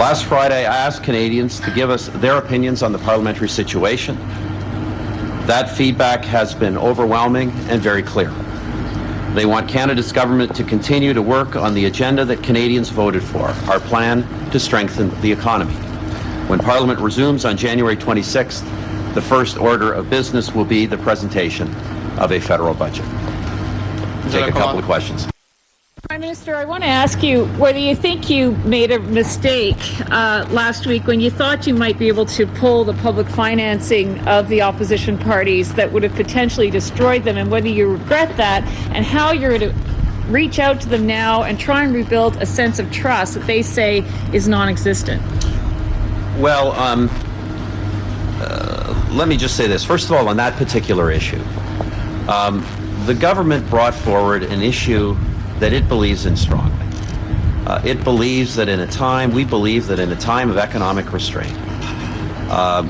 Last Friday, I asked Canadians to give us their opinions on the parliamentary situation. That feedback has been overwhelming and very clear. They want Canada's government to continue to work on the agenda that Canadians voted for, our plan to strengthen the economy. When Parliament resumes on January 26th, the first order of business will be the presentation of a federal budget. Take a couple of questions. Prime Minister, I want to ask you whether you think you made a mistake last week when you thought you might be able to pull the public financing of the opposition parties that would have potentially destroyed them, and whether you regret that, and how you're going to reach out to them now and try and rebuild a sense of trust that they say is non-existent. Well, let me just say this. First of all, on that particular issue, the government brought forward an issue that it believes in strongly. It believes that we believe that in a time of economic restraint,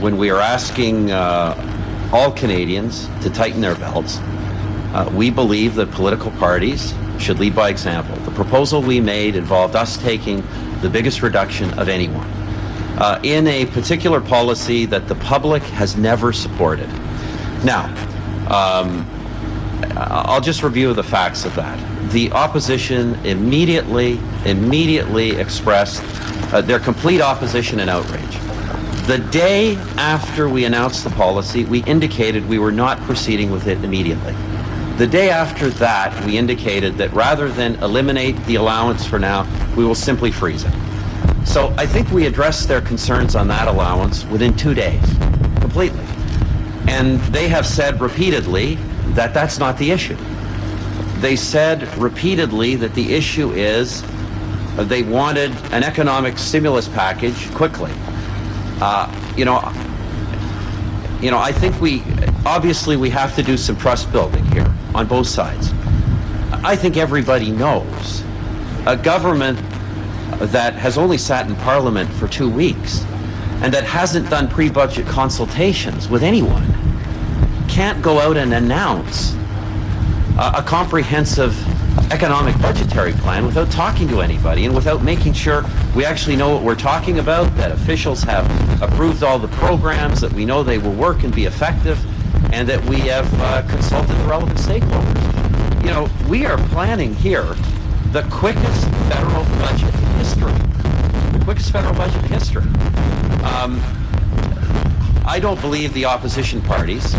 when we are asking all Canadians to tighten their belts, we believe that political parties should lead by example. The proposal we made involved us taking the biggest reduction of anyone in a particular policy that the public has never supported. Now, I'll just review the facts of that. The opposition immediately expressed their complete opposition and outrage. The day after we announced the policy, we indicated we were not proceeding with it immediately. The day after that, we indicated that rather than eliminate the allowance for now, we will simply freeze it. So I think we addressed their concerns on that allowance within 2 days, completely. And they have said repeatedly that that's not the issue. They said repeatedly that the issue is they wanted an economic stimulus package quickly. I think obviously we have to do some trust building here on both sides. I think everybody knows a government that has only sat in Parliament for 2 weeks and that hasn't done pre-budget consultations with anyone can't go out and announce a comprehensive economic budgetary plan without talking to anybody and without making sure we actually know what we're talking about, that officials have approved all the programs, that we know they will work and be effective, and that we have consulted the relevant stakeholders. We are planning here the quickest federal budget in history. The quickest federal budget in history. I don't believe the opposition parties,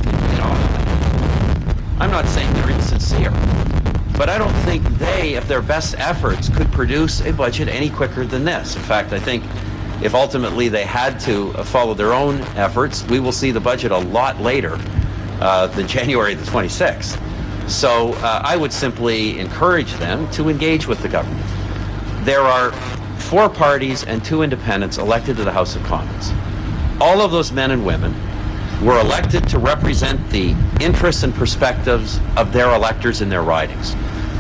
I'm not saying they're insincere, but I don't think they, at their best efforts, could produce a budget any quicker than this. In fact, I think if ultimately they had to follow their own efforts, we will see the budget a lot later than January the 26th. So I would simply encourage them to engage with the government. There are 4 parties and 2 independents elected to the House of Commons. All of those men and women were elected to represent the interests and perspectives of their electors in their ridings.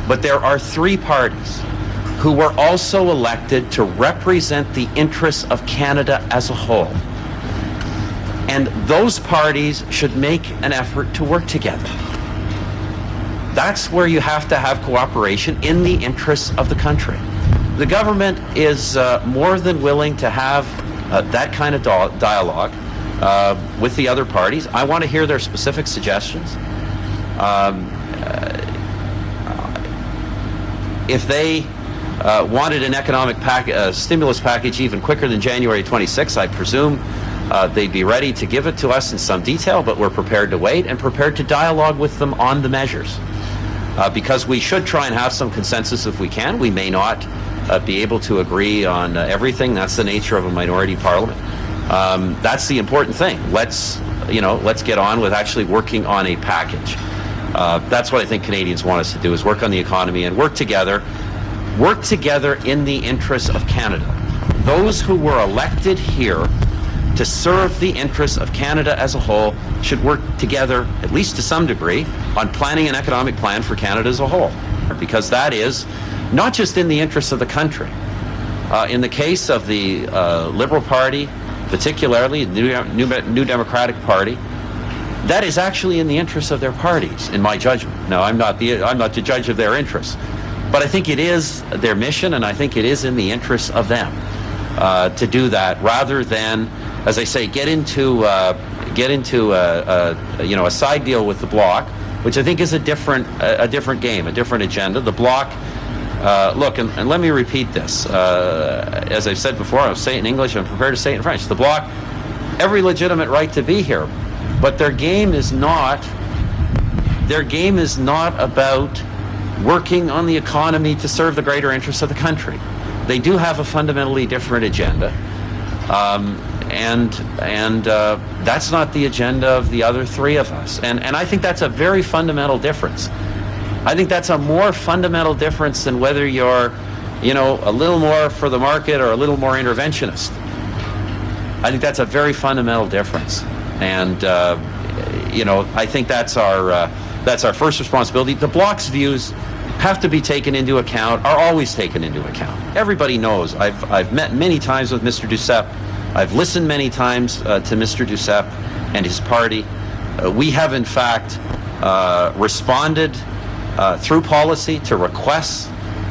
But there are 3 parties who were also elected to represent the interests of Canada as a whole. And those parties should make an effort to work together. That's where you have to have cooperation in the interests of the country. The government is more than willing to have that kind of dialogue with the other parties. I want to hear their specific suggestions. If they wanted an economic stimulus package even quicker than January 26th, I presume they'd be ready to give it to us in some detail, but we're prepared to wait and prepared to dialogue with them on the measures. Because we should try and have some consensus if we can. We may not be able to agree on everything. That's the nature of a minority parliament. That's the important thing. Let's get on with actually working on a package. That's what I think Canadians want us to do, is work on the economy and work together in the interests of Canada. Those who were elected here to serve the interests of Canada as a whole should work together, at least to some degree, on planning an economic plan for Canada as a whole, because that is not just in the interests of the country. In the case of the Liberal Party, particularly the New Democratic Party, that is actually in the interests of their parties, in my judgment. Now, I'm not the judge of their interests, but I think it is their mission, and I think it is in the interests of them. to do that, rather than, as I say, get into a side deal with the Bloc, which I think is a different game, a different agenda. The Bloc, look, and let me repeat this. As I've said before, I'll say it in English, I'm prepared to say it in French. The Bloc, every legitimate right to be here, but their game is not about working on the economy to serve the greater interests of the country. They do have a fundamentally different agenda, and that's not the agenda of the other three of us. And I think that's a very fundamental difference. I think that's a more fundamental difference than whether you're, a little more for the market or a little more interventionist. I think that's a very fundamental difference, and I think that's our first responsibility. The Bloc's views have to be taken into account, are always taken into account. Everybody knows. I've met many times with Mr. Duceppe. I've listened many times to Mr. Duceppe and his party. We have, in fact, responded through policy to requests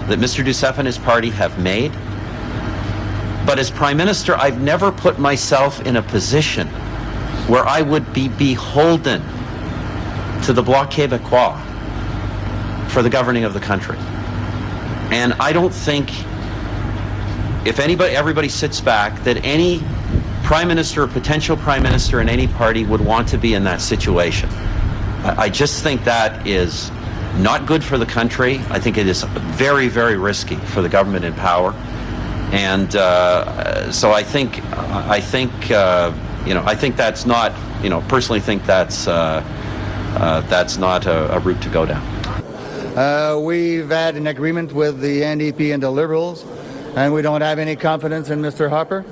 that Mr. Duceppe and his party have made. But as Prime Minister, I've never put myself in a position where I would be beholden to the Bloc Québécois for the governing of the country. And I don't think, if everybody sits back, that any Prime Minister or potential Prime Minister in any party would want to be in that situation. I just think that is not good for the country. I think it is very, very risky for the government in power. And so I think that's not, personally think that's not a route to go down. We've had an agreement with the NDP and the Liberals, and we don't have any confidence in Mr. Harper.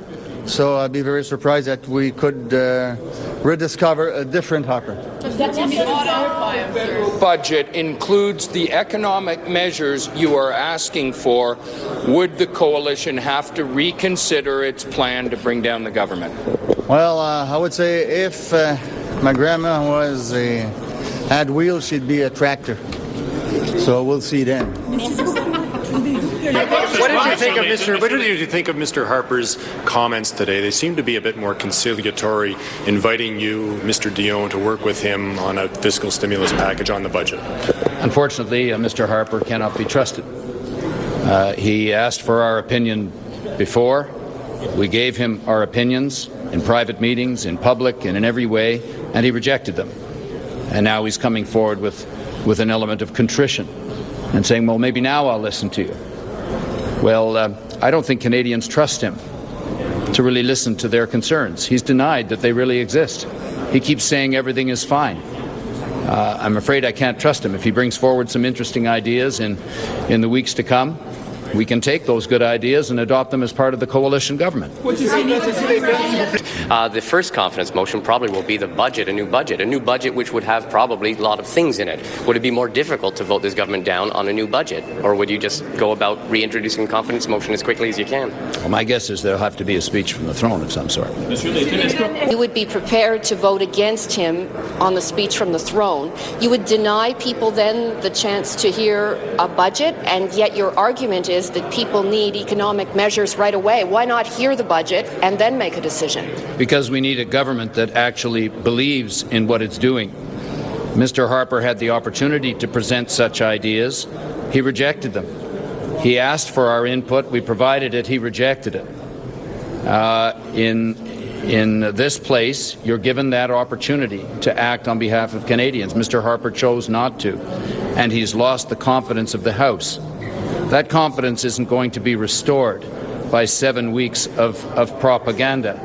So I'd be very surprised that we could rediscover a different Harper. The budget includes the economic measures you are asking for. Would the coalition have to reconsider its plan to bring down the government? Well, I would say if my grandma had wheels, she'd be a tractor. So we'll see then. What did you think of Mr. Harper's comments today? They seem to be a bit more conciliatory, inviting you, Mr. Dion, to work with him on a fiscal stimulus package on the budget. Unfortunately, Mr. Harper cannot be trusted. He asked for our opinion before. We gave him our opinions in private meetings, in public, and in every way, and he rejected them. And now he's coming forward with an element of contrition and saying, well, maybe now I'll listen to you. Well, I don't think Canadians trust him to really listen to their concerns. He's denied that they really exist. He keeps saying everything is fine. I'm afraid I can't trust him. If he brings forward some interesting ideas in the weeks to come, we can take those good ideas and adopt them as part of the coalition government. The first confidence motion probably will be the budget, a new budget which would have probably a lot of things in it. Would it be more difficult to vote this government down on a new budget, or would you just go about reintroducing confidence motion as quickly as you can? Well, my guess is there'll have to be a speech from the throne of some sort. You would be prepared to vote against him on the speech from the throne. You would deny people then the chance to hear a budget, and yet your argument is that people need economic measures right away. Why not hear the budget and then make a decision? Because we need a government that actually believes in what it's doing. Mr. Harper had the opportunity to present such ideas. He rejected them. He asked for our input. We provided it. He rejected it. In this place, you're given that opportunity to act on behalf of Canadians. Mr. Harper chose not to, and he's lost the confidence of the House. That confidence isn't going to be restored by 7 weeks of propaganda.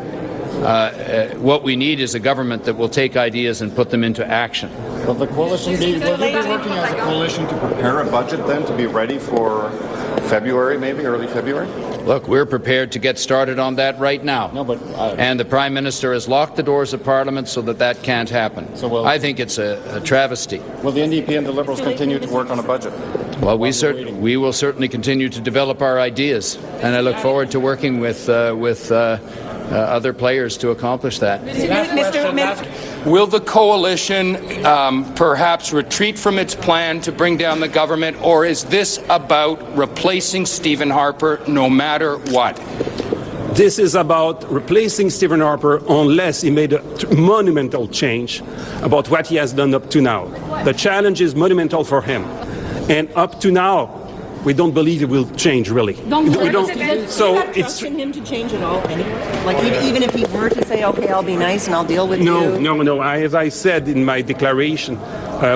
What we need is a government that will take ideas and put them into action. Will you be working as a coalition to prepare a budget then to be ready for February, maybe early February? Look, we're prepared to get started on that right now. No, but and the Prime Minister has locked the doors of Parliament so that can't happen. So I think it's a travesty. Will the NDP and the Liberals continue to work on a budget? Well, we will certainly continue to develop our ideas, and I look forward to working with other players to accomplish that. Will the coalition perhaps retreat from its plan to bring down the government, or is this about replacing Stephen Harper no matter what? This is about replacing Stephen Harper unless he made a monumental change about what he has done up to now. The challenge is monumental for him. And up to now, we don't believe it will change, really. We don't. So it's in him to change at all, anyway? Like even if he were to say, "Okay, I'll be nice and I'll deal with you." No. As I said in my declaration,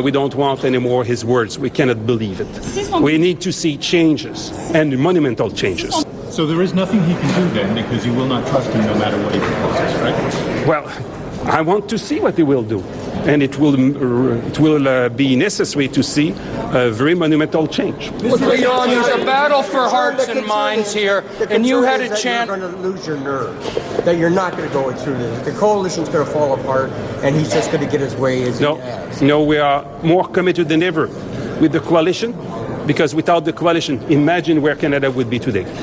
we don't want any more his words. We cannot believe it. We need to see changes and monumental changes. So there is nothing he can do then, because you will not trust him no matter what he proposes, right? Well, I want to see what he will do. And it will be necessary to see a very monumental change. There's a battle for hearts and minds here, and you had a chance. You're going to lose your nerve, that you're not going to go through this. The coalition's going to fall apart, and he's just going to get his way as he has. No, we are more committed than ever with the coalition, because without the coalition, imagine where Canada would be today.